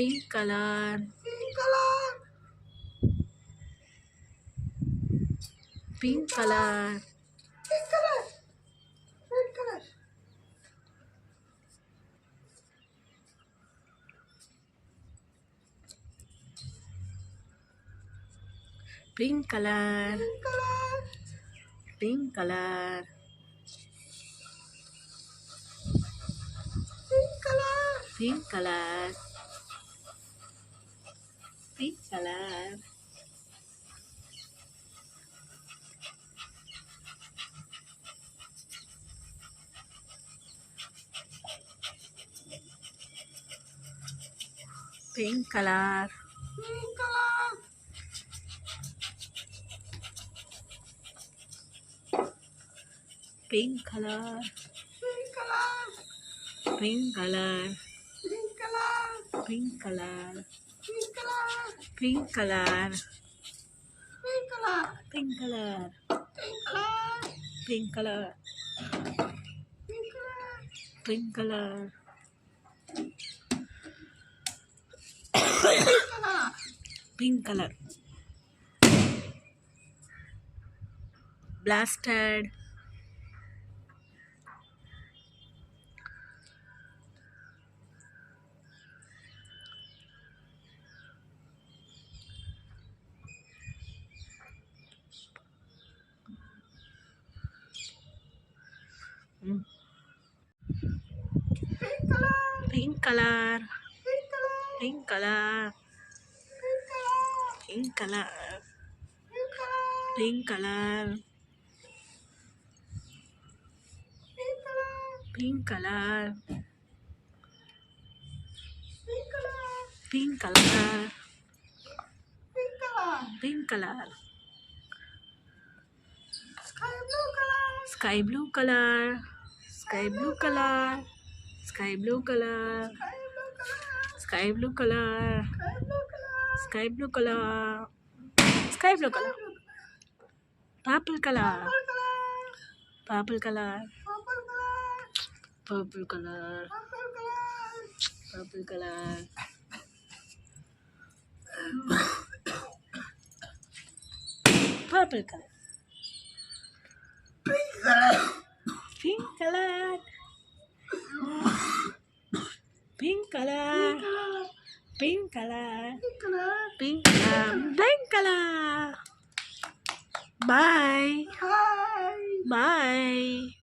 pink color, pink color, pink color, pink color, red color, pink color, pink color, pink color, pink color, pink color, pink color, pink color, pink color, pink color, pink color, pink color, pink color, pink color, pink color, pink color, pink color, pink color, pink pink color, color, pink color, pink color, pink color, blasted, pink color, pink color, pink color, pink color, pink color, pink color, pink color, sky blue color, sky blue color, sky blue color, sky blue color, sky blue color, sky blue color, purple color, purple color, purple color, purple color, purple color, pink color, pink color, pink color, pink color, blank color. Bye. Hi. Bye.